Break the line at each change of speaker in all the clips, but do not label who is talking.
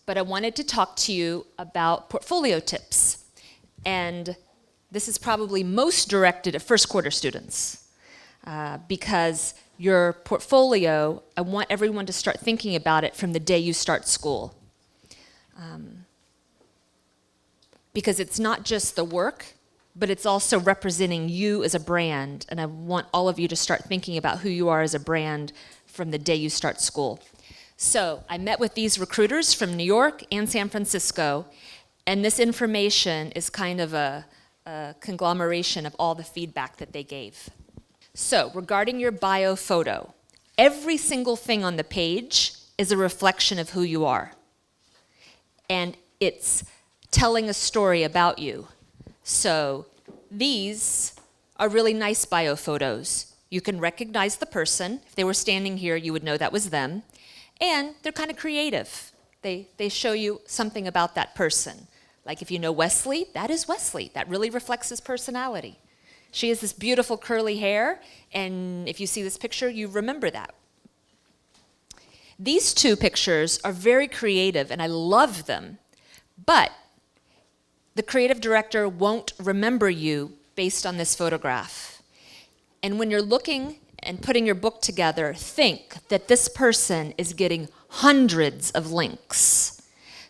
but I wanted to talk to you about portfolio tips. And this is probably most directed at first quarter students because your portfolio, I want everyone to start thinking about it from the day you start school. Because it's not just the work, but it's also representing you as a brand, and I want all of you to start thinking about who you are as a brand from the day you start school. So I met with these recruiters from New York and San Francisco, and this information is kind of a conglomeration of all the feedback that they gave. So regarding your bio photo, every single thing on the page is a reflection of who you are. And it's telling a story about you. So these are really nice bio photos. You can recognize the person. If they were standing here, you would know that was them. And they're kind of creative. They show you something about that person. Like if you know Wesley, that is Wesley. That really reflects his personality. She has this beautiful curly hair, and if you see this picture, you remember that. These two pictures are very creative, and I love them, but the creative director won't remember you based on this photograph. And when you're looking and putting your book together, think that this person is getting hundreds of links.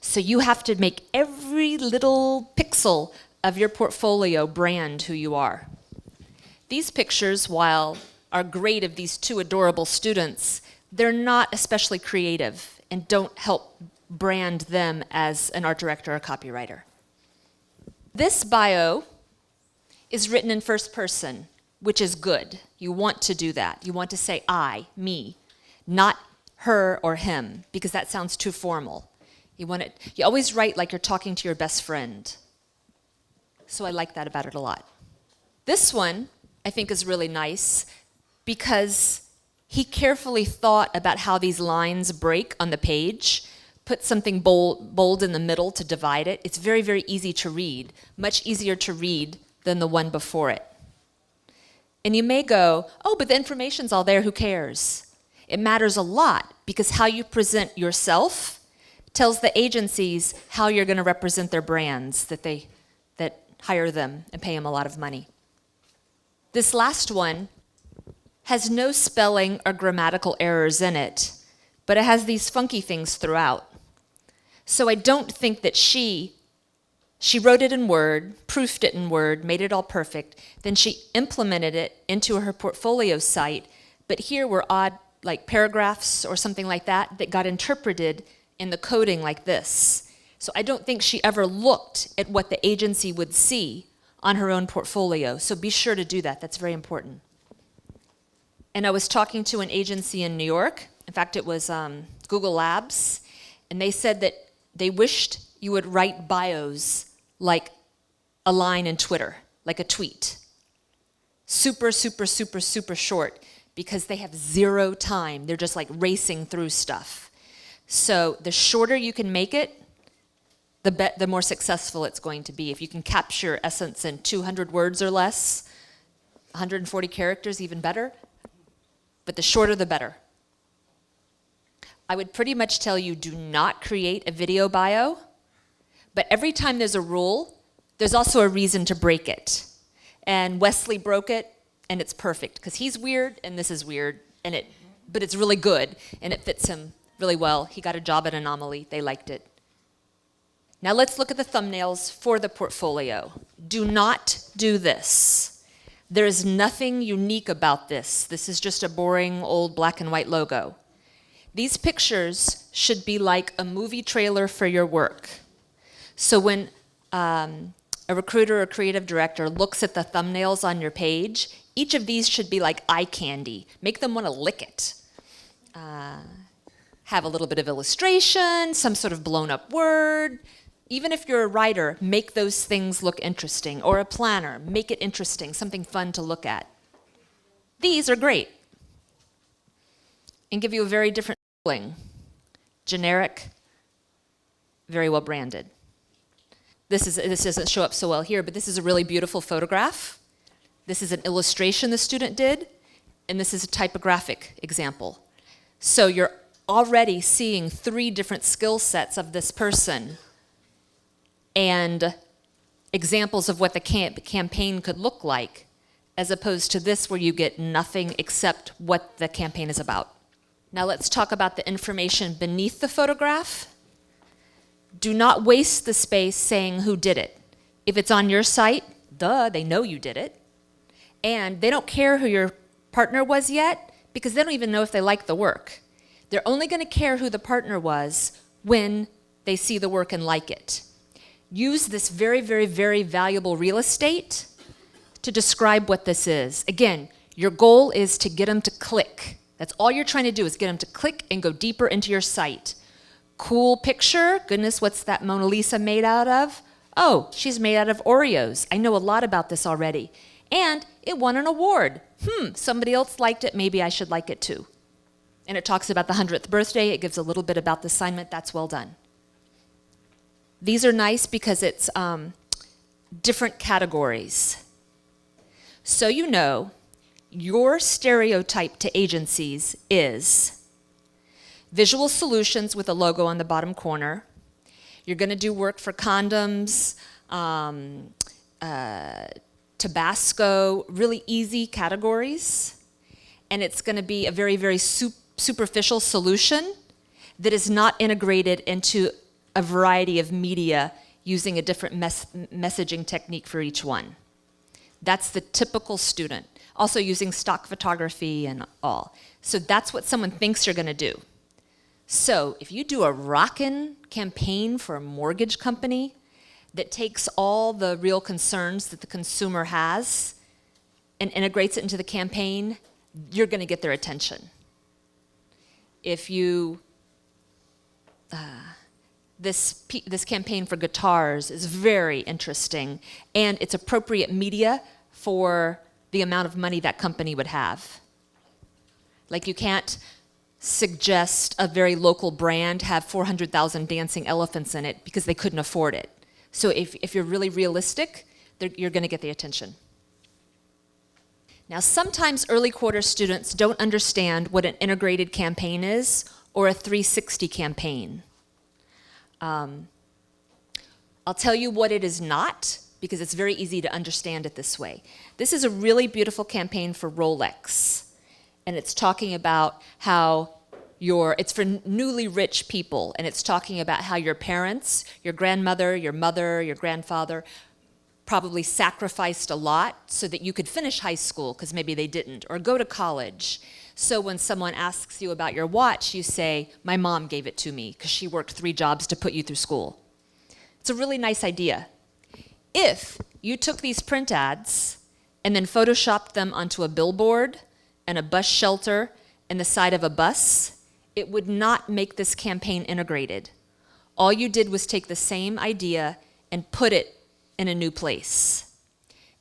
So you have to make every little pixel of your portfolio brand who you are. These pictures, while are great of these two adorable students, they're not especially creative and don't help brand them as an art director or copywriter. This bio is written in first person, which is good. You want to do that. You want to say I, me, not her or him, because that sounds too formal. You always write like you're talking to your best friend. So I like that about it a lot. This one, I think, is really nice because he carefully thought about how these lines break on the page, put something bold in the middle to divide it. It's very, very easy to read, much easier to read than the one before it. And you may go, oh, but the information's all there, who cares? It matters a lot because how you present yourself tells the agencies how you're going to represent their brands that hire them and pay them a lot of money. This last one has no spelling or grammatical errors in it, but it has these funky things throughout. So I don't think that she wrote it in Word, proofed it in Word, made it all perfect, then she implemented it into her portfolio site, but here were odd like paragraphs or something like that got interpreted in the coding like this. So I don't think she ever looked at what the agency would see on her own portfolio. So be sure to do that. That's very important. And I was talking to an agency in New York. In fact, it was Google Labs. And they said that they wished you would write bios like a line in Twitter, like a tweet. Super, super, super, super short because they have zero time. They're just like racing through stuff. So the shorter you can make it, the more successful it's going to be. If you can capture essence in 200 words or less, 140 characters, even better. But the shorter, the better. I would pretty much tell you, do not create a video bio, but every time there's a rule, there's also a reason to break it. And Wesley broke it, and it's perfect, because he's weird, and this is weird, but it's really good, and it fits him really well. He got a job at Anomaly. They liked it. Now let's look at the thumbnails for the portfolio. Do not do this. There is nothing unique about this. This is just a boring old black and white logo. These pictures should be like a movie trailer for your work. So when a recruiter or creative director looks at the thumbnails on your page, each of these should be like eye candy. Make them want to lick it. Have a little bit of illustration, some sort of blown up word. Even if you're a writer, make those things look interesting. Or a planner, make it interesting, something fun to look at. These are great and give you a very different feeling. Generic, very well branded. This doesn't show up so well here, but this is a really beautiful photograph. This is an illustration the student did, and this is a typographic example. So your already seeing 3 different skill sets of this person and examples of what the campaign could look like, as opposed to this where you get nothing except what the campaign is about. Now let's talk about the information beneath the photograph. Do not waste the space saying who did it. If it's on your site, they know you did it. And they don't care who your partner was yet, because they don't even know if they like the work. They're only going to care who the partner was when they see the work and like it. Use this very, very, very valuable real estate to describe what this is. Again, your goal is to get them to click. That's all you're trying to do, is get them to click and go deeper into your site. Cool picture. Goodness, what's that Mona Lisa made out of? Oh, she's made out of Oreos. I know a lot about this already. And it won an award. Somebody else liked it, maybe I should like it too. And it talks about the 100th birthday. It gives a little bit about the assignment. That's well done. These are nice because it's different categories. So you know, your stereotype to agencies is visual solutions with a logo on the bottom corner. You're going to do work for condoms, Tabasco, really easy categories. And it's going to be a very, very superficial solution that is not integrated into a variety of media using a different messaging technique for each one. That's the typical student. Also using stock photography and all. So that's what someone thinks you're going to do. So if you do a rockin' campaign for a mortgage company that takes all the real concerns that the consumer has and integrates it into the campaign, you're going to get their attention. If you, this campaign for guitars is very interesting, and it's appropriate media for the amount of money that company would have. Like, you can't suggest a very local brand have 400,000 dancing elephants in it because they couldn't afford it. So if you're really realistic, you're going to get the attention. Now, sometimes early quarter students don't understand what an integrated campaign is or a 360 campaign. I'll tell you what it is not, because it's very easy to understand it this way. This is a really beautiful campaign for Rolex, and it's talking about how it's for newly rich people, and it's talking about how your parents, your grandmother, your mother, your grandfather, probably sacrificed a lot so that you could finish high school, because maybe they didn't, or go to college. So when someone asks you about your watch, you say, my mom gave it to me because she worked 3 jobs to put you through school. It's a really nice idea. If you took these print ads and then photoshopped them onto a billboard and a bus shelter and the side of a bus, it would not make this campaign integrated. All you did was take the same idea and put it in a new place.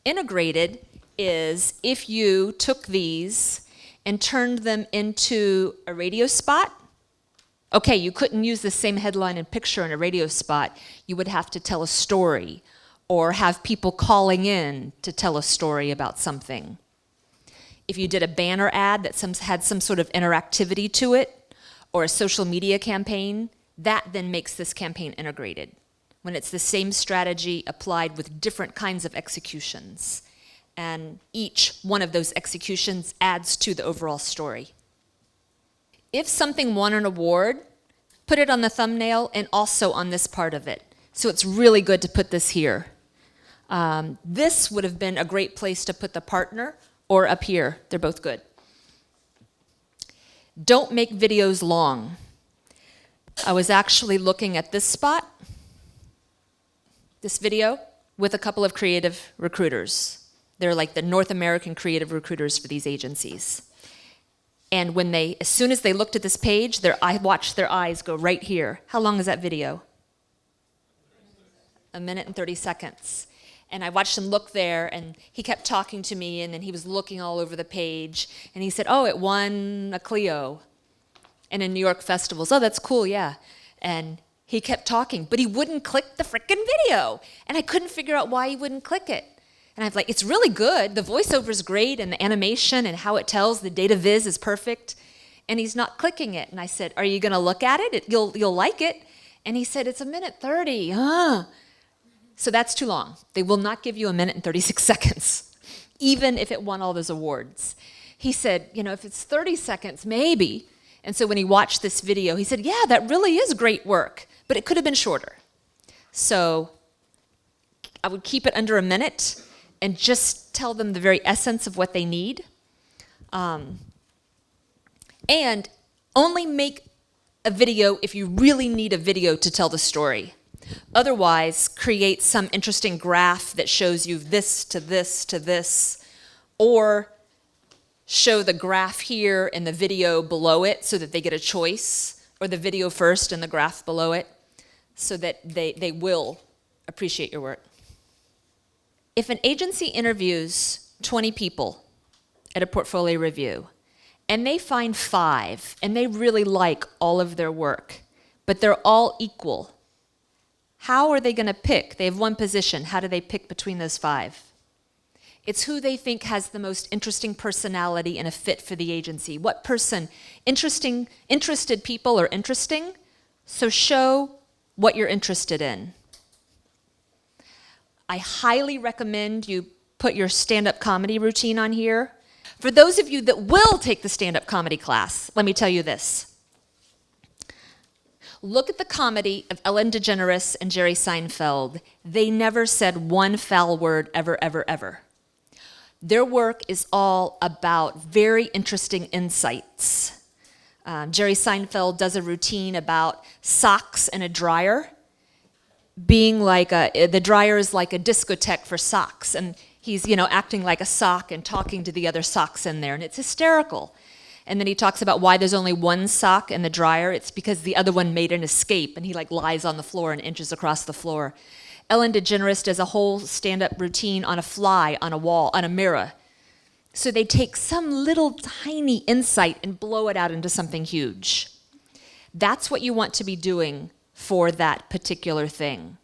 Integrated is if you took these and turned them into a radio spot. Okay, you couldn't use the same headline and picture in a radio spot. You would have to tell a story or have people calling in to tell a story about something. If you did a banner ad that had some sort of interactivity to it, or a social media campaign, that then makes this campaign integrated, when it's the same strategy applied with different kinds of executions. And each one of those executions adds to the overall story. If something won an award, put it on the thumbnail and also on this part of it. So it's really good to put this here. This would have been a great place to put the partner, or up here. They're both good. Don't make videos long. I was actually looking at this spot, this video, with a couple of creative recruiters. They're like the North American creative recruiters for these agencies. And as soon as they looked at this page, I watched their eyes go right here. How long is that video? 1 minute and 30 seconds. And I watched him look there, and he kept talking to me, and then he was looking all over the page, and he said, oh, it won a Clio. And in New York festivals, oh, that's cool, yeah. And he kept talking, but he wouldn't click the frickin' video. And I couldn't figure out why he wouldn't click it. And I was like, it's really good. The voiceover is great, and the animation and how it tells, the data viz is perfect. and he's not clicking it. And I said, are you going to look at it? You'll like it. And he said, it's a minute 30. So that's too long. They will not give you a minute and 36 seconds, even if it won all those awards. He said, if it's 30 seconds, maybe. And so when he watched this video, he said, yeah, that really is great work, but it could have been shorter. So I would keep it under a minute and just tell them the very essence of what they need. And only make a video if you really need a video to tell the story. Otherwise, create some interesting graph that shows you this to this to this, or show the graph here and the video below it so that they get a choice, or the video first and the graph below it, so that they will appreciate your work. If an agency interviews 20 people at a portfolio review, and they find 5, and they really like all of their work, but they're all equal, how are they going to pick? They have one position. How do they pick between those 5? It's who they think has the most interesting personality and a fit for the agency. What person? Interested people are interesting, so show what you're interested in. I highly recommend you put your stand-up comedy routine on here. For those of you that will take the stand-up comedy class, let me tell you this. Look at the comedy of Ellen DeGeneres and Jerry Seinfeld. They never said one foul word ever, ever, ever. Their work is all about very interesting insights. Jerry Seinfeld does a routine about socks and a dryer being like the dryer is like a discotheque for socks, and he's acting like a sock and talking to the other socks in there, and it's hysterical. And then he talks about why there's only one sock in the dryer. It's because the other one made an escape, and he lies on the floor and inches across the floor. Ellen DeGeneres does a whole stand-up routine on a fly, on a wall, on a mirror. So they take some little tiny insight and blow it out into something huge. That's what you want to be doing for that particular thing.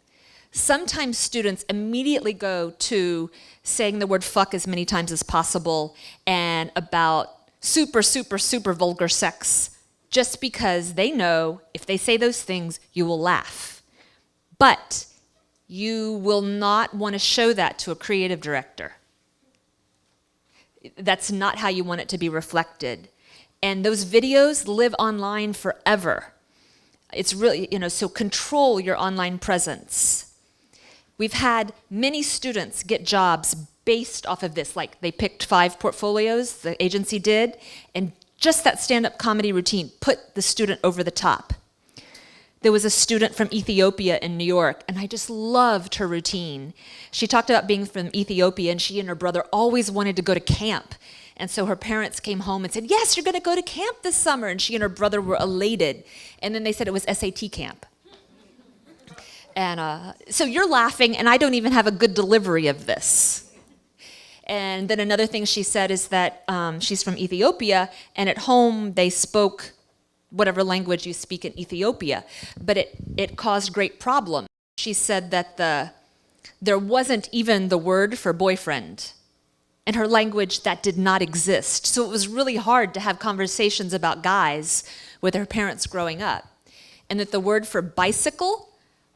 Sometimes students immediately go to saying the word fuck as many times as possible and about super, super, super vulgar sex, just because they know if they say those things, you will laugh. But you will not want to show that to a creative director. That's not how you want it to be reflected. And those videos live online forever. It's really, so control your online presence. We've had many students get jobs based off of this. They picked 5 portfolios, the agency did, and just that stand-up comedy routine put the student over the top. There was a student from Ethiopia in New York, and I just loved her routine. She talked about being from Ethiopia, and she and her brother always wanted to go to camp. And so her parents came home and said, yes, you're going to go to camp this summer. And she and her brother were elated. And then they said it was SAT camp. And so you're laughing, and I don't even have a good delivery of this. And then another thing she said is that she's from Ethiopia, and at home they spoke whatever language you speak in Ethiopia, but it caused great problems. She said that there wasn't even the word for boyfriend. In her language, that did not exist. So it was really hard to have conversations about guys with her parents growing up. And that the word for bicycle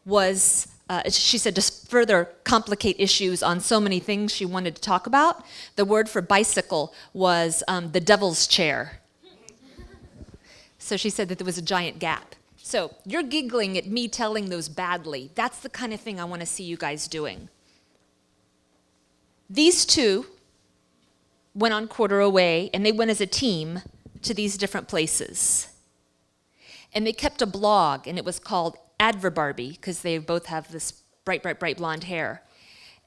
was, she said, just further complicate issues on so many things she wanted to talk about. The word for bicycle was the devil's chair. So she said that there was a giant gap. So you're giggling at me telling those badly. That's the kind of thing I want to see you guys doing. These two went on quarter away, and they went as a team to these different places. And they kept a blog, and it was called Adverb Barbie, because they both have this bright, bright, bright blonde hair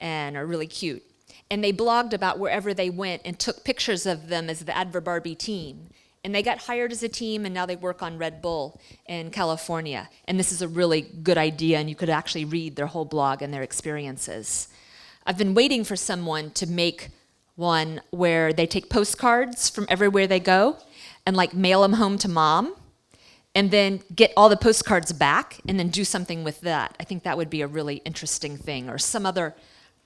and are really cute. And they blogged about wherever they went and took pictures of them as the Adverb Barbie team. And they got hired as a team, and now they work on Red Bull in California. And this is a really good idea, and you could actually read their whole blog and their experiences. I've been waiting for someone to make one where they take postcards from everywhere they go and mail them home to mom, and then get all the postcards back and then do something with that. I think that would be a really interesting thing, or some other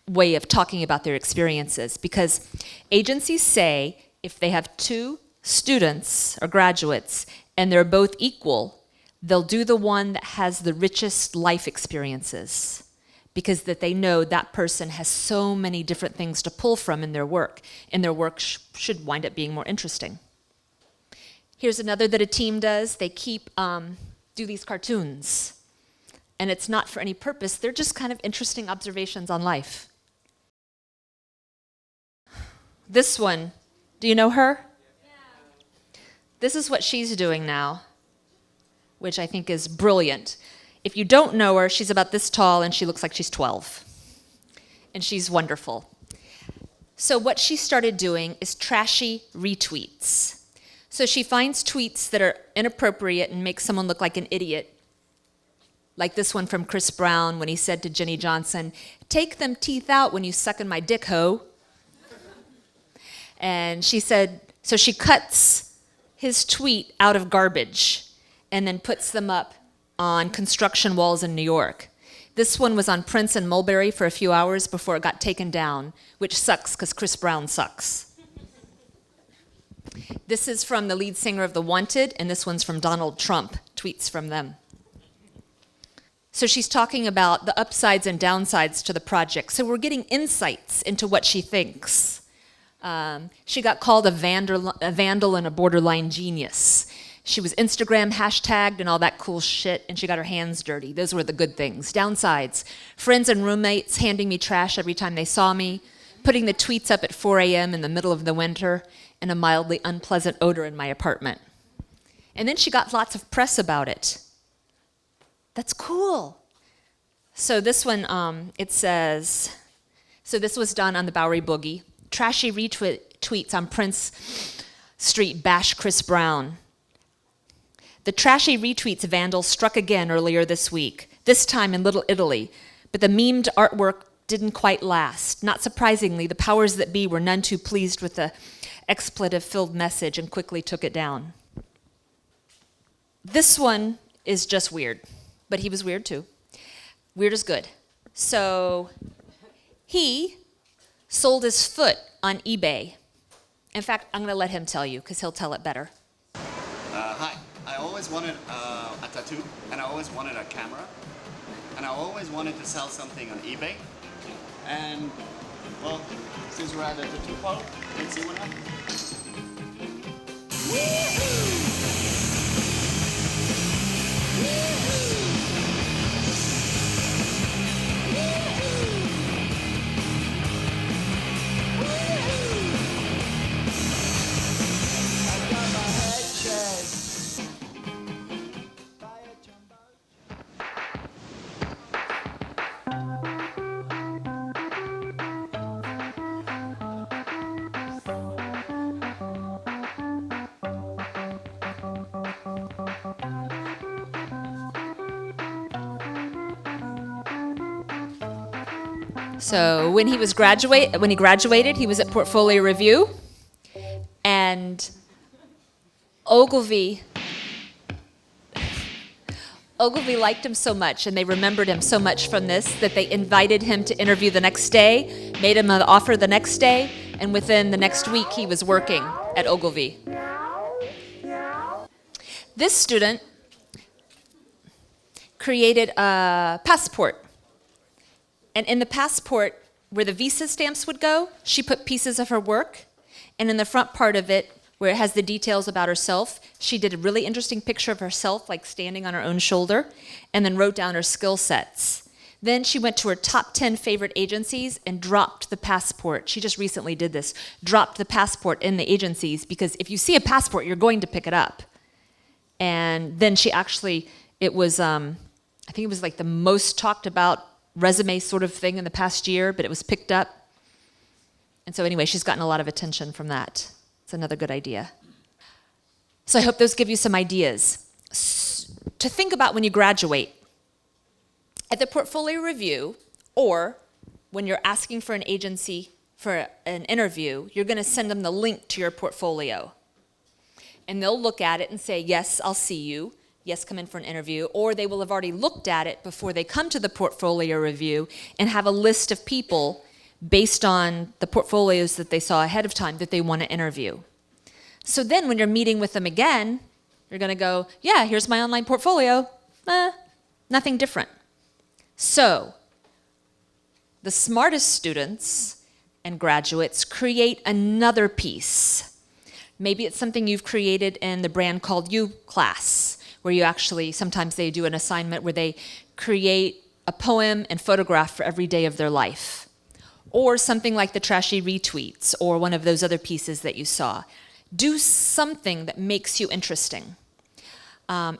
way of talking about their experiences, because agencies say if they have 2 students or graduates and they're both equal, they'll do the one that has the richest life experiences because that they know that person has so many different things to pull from in their work, and their work should wind up being more interesting. Here's another that a team does. They do these cartoons, and it's not for any purpose. They're just kind of interesting observations on life. This one, do you know her? Yeah. This is what she's doing now, which I think is brilliant. If you don't know her, she's about this tall and she looks like she's 12. And she's wonderful. So what she started doing is trashy retweets. So she finds tweets that are inappropriate and make someone look like an idiot. Like this one from Chris Brown when he said to Jenny Johnson, "Take them teeth out when you suck in my dick, ho." And she said, so she cuts his tweet out of garbage and then puts them up on construction walls in New York. This one was on Prince and Mulberry for a few hours before it got taken down, which sucks because Chris Brown sucks. This is from the lead singer of The Wanted, and this one's from Donald Trump, tweets from them. So she's talking about the upsides and downsides to the project. So we're getting insights into what she thinks. She got called a vandal and a borderline genius. She was Instagram hashtagged and all that cool shit, and she got her hands dirty. Those were the good things. Downsides: friends and roommates handing me trash every time they saw me, putting the tweets up at 4 a.m. in the middle of the winter, and a mildly unpleasant odor in my apartment. And then she got lots of press about it. That's cool. So this one, it says, so this was done on the Bowery Boogie. Trashy retweets on Prince Street bash Chris Brown. The trashy retweets vandal struck again earlier this week, this time in Little Italy, but the memed artwork didn't quite last. Not surprisingly, the powers that be were none too pleased with the expletive-filled message and quickly took it down. This one is just weird, but he was weird too. Weird is good. So he sold his foot on eBay. In fact, I'm going to let him tell you because he'll tell it better.
Hi. I always wanted a tattoo, and I always wanted a camera, and I always wanted to sell something on eBay. And, well, since we're at the tattoo parlor, let's see what happens.
So when he graduated, he was at Portfolio Review, and Ogilvy liked him so much, and they remembered him so much from this that they invited him to interview the next day, made him an offer the next day, and within the next week he was working at Ogilvy. This student created a passport. And in the passport, where the visa stamps would go, she put pieces of her work. And in the front part of it, where it has the details about herself, she did a really interesting picture of herself, like standing on her own shoulder, and then wrote down her skill sets. Then she went to her top 10 favorite agencies and dropped the passport. She just recently did this, dropped the passport in the agencies, because if you see a passport, you're going to pick it up. And then she actually, it was, I think it was like the most talked about resume sort of thing in the past year, but it was picked up. And so anyway, she's gotten a lot of attention from that. It's another good idea. So I hope those give you some ideas to think about when you graduate. At the portfolio review, or when you're asking for an agency for an interview, you're going to send them the link to your portfolio. And they'll look at it and say, yes, I'll see you. Yes, come in for an interview. Or they will have already looked at it before they come to the portfolio review and have a list of people based on the portfolios that they saw ahead of time that they want to interview. So then when you're meeting with them again, you're going to go, yeah, here's my online portfolio. Nothing different. So the smartest students and graduates create another piece. Maybe it's something you've created in the Brand Called You class, where you actually, sometimes they do an assignment where they create a poem and photograph for every day of their life. Or something like the trashy retweets, or one of those other pieces that you saw. Do something that makes you interesting.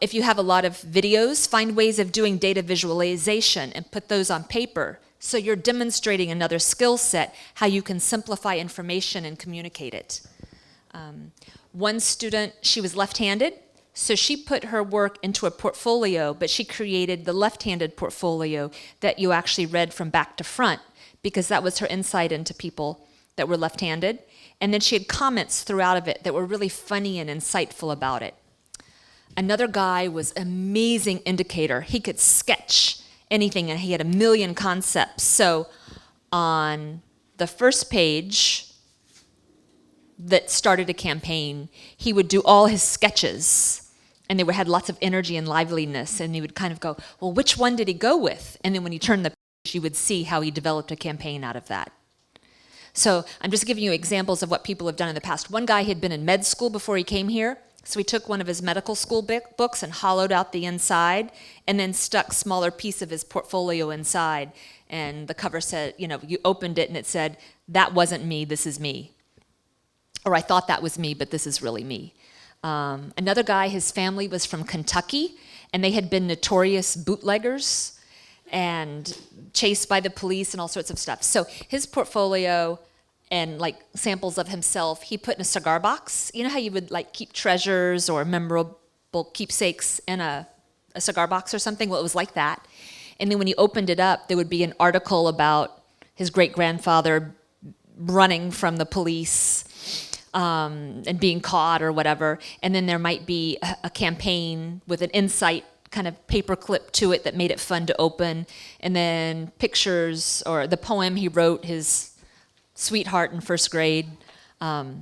If you have a lot of videos, find ways of doing data visualization and put those on paper. So you're demonstrating another skill set, how you can simplify information and communicate it. One student, she was left-handed, so she put her work into a portfolio, but she created the left-handed portfolio that you actually read from back to front, because that was her insight into people that were left-handed. And then she had comments throughout of it that were really funny and insightful about it. Another guy was amazing indicator. He could sketch anything, and he had a million concepts. So on the first page that started a campaign, he would do all his sketches, and they had lots of energy and liveliness, and he would kind of go, well, which one did he go with? And then when he turned the page, you would see how he developed a campaign out of that. So I'm just giving you examples of what people have done in the past. One guy had been in med school before he came here, so he took one of his medical school books and hollowed out the inside and then stuck a smaller piece of his portfolio inside. And the cover said, you know, you opened it and it said, that wasn't me, this is me. Or I thought that was me, but this is really me. Another guy, his family was from Kentucky, and they had been notorious bootleggers and chased by the police and all sorts of stuff. So his portfolio and like samples of himself, he put in a cigar box. You know how you would like keep treasures or memorable keepsakes in a cigar box or something? Well, it was like that. And then when you opened it up, there would be an article about his great-grandfather running from the police and being caught or whatever. And then there might be a campaign with an insight kind of paper clip to it that made it fun to open. And then pictures or the poem he wrote, his sweetheart in first grade. But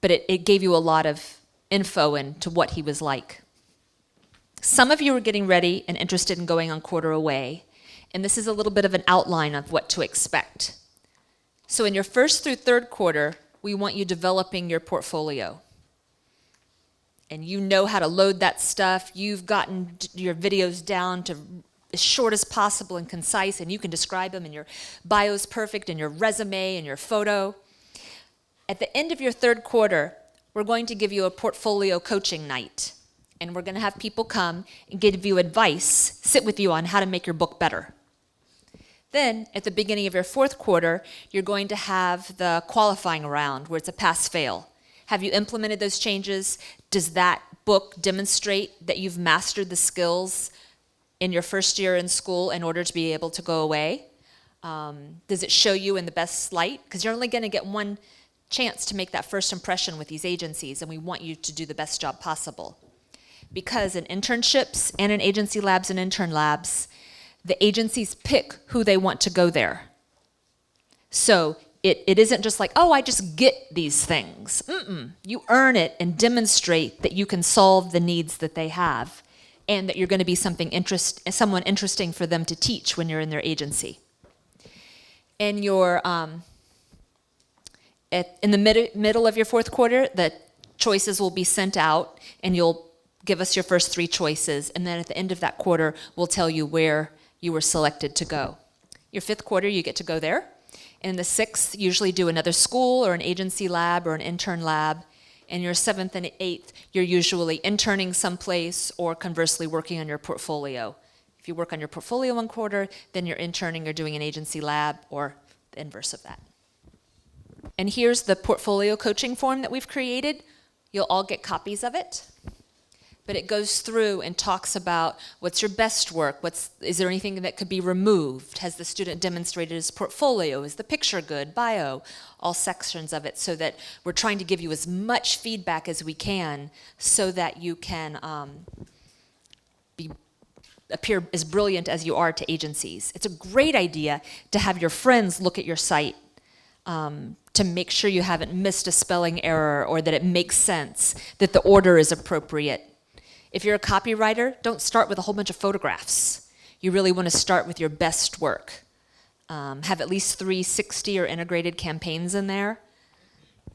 it gave you a lot of info into what he was like. Some of you are getting ready and interested in going on quarter away. And this is a little bit of an outline of what to expect. So in your first through third quarter, we want you developing your portfolio. And you know how to load that stuff. You've gotten your videos down to as short as possible and concise, and you can describe them, and your bio's perfect, and your resume, and your photo. At the end of your third quarter, we're going to give you a portfolio coaching night. And we're going to have people come and give you advice, sit with you on how to make your book better. Then, at the beginning of your fourth quarter, you're going to have the qualifying round, where it's a pass-fail. Have you implemented those changes? Does that book demonstrate that you've mastered the skills in your first year in school in order to be able to go away? Does it show you in the best light? Because you're only going to get one chance to make that first impression with these agencies, and we want you to do the best job possible. Because in internships and in agency labs and intern labs, the agencies pick who they want to go there. So it isn't just like, oh, I just get these things. You earn it and demonstrate that you can solve the needs that they have, and that you're going to be someone interesting for them to teach when you're in their agency. In your in the middle of your fourth quarter, the choices will be sent out, and you'll give us your first 3 choices, and then at the end of that quarter, we'll tell you where you were selected to go. Your fifth quarter, you get to go there. In the sixth, usually do another school or an agency lab or an intern lab. In your seventh and eighth, you're usually interning someplace or conversely working on your portfolio. If you work on your portfolio one quarter, then you're interning or doing an agency lab, or the inverse of that. And here's the portfolio coaching form that we've created. You'll all get copies of it. But it goes through and talks about what's your best work, is there anything that could be removed? Has the student demonstrated his portfolio? Is the picture good? Bio, all sections of it, so that we're trying to give you as much feedback as we can so that you can appear as brilliant as you are to agencies. It's a great idea to have your friends look at your site. to make sure you haven't missed a spelling error or that it makes sense, that the order is appropriate. If you're a copywriter, don't start with a whole bunch of photographs. You really want to start with your best work. Have at least 360 or integrated campaigns in there.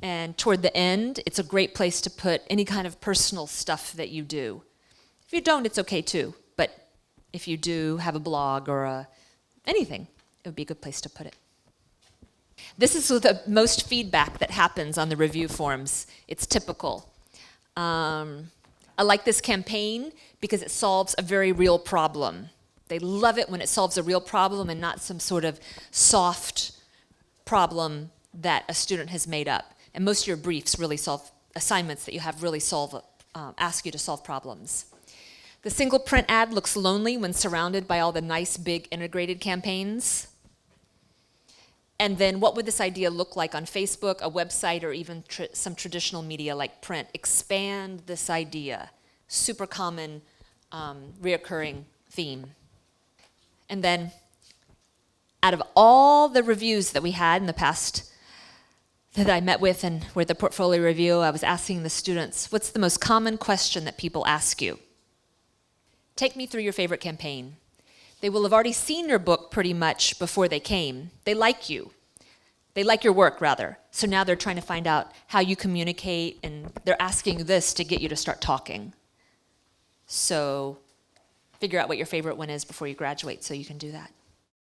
And toward the end, it's a great place to put any kind of personal stuff that you do. If you don't, it's okay too. But if you do have a blog or anything, it would be a good place to put it. This is the most feedback that happens on the review forums. It's typical. I like this campaign because it solves a very real problem. They love it when it solves a real problem and not some sort of soft problem that a student has made up. And most of your briefs really solve, assignments that you have really ask you to solve problems. The single print ad looks lonely when surrounded by all the nice big integrated campaigns. And then what would this idea look like on Facebook, a website, or even some traditional media like print? Expand this idea. Super common, reoccurring theme. And then out of all the reviews that we had in the past that I met with and with the portfolio review, I was asking the students, what's the most common question that people ask you? Take me through your favorite campaign. They will have already seen your book pretty much before they came. They like you. They like your work, rather. So now they're trying to find out how you communicate, and they're asking this to get you to start talking. So figure out what your favorite one is before you graduate so you can do that.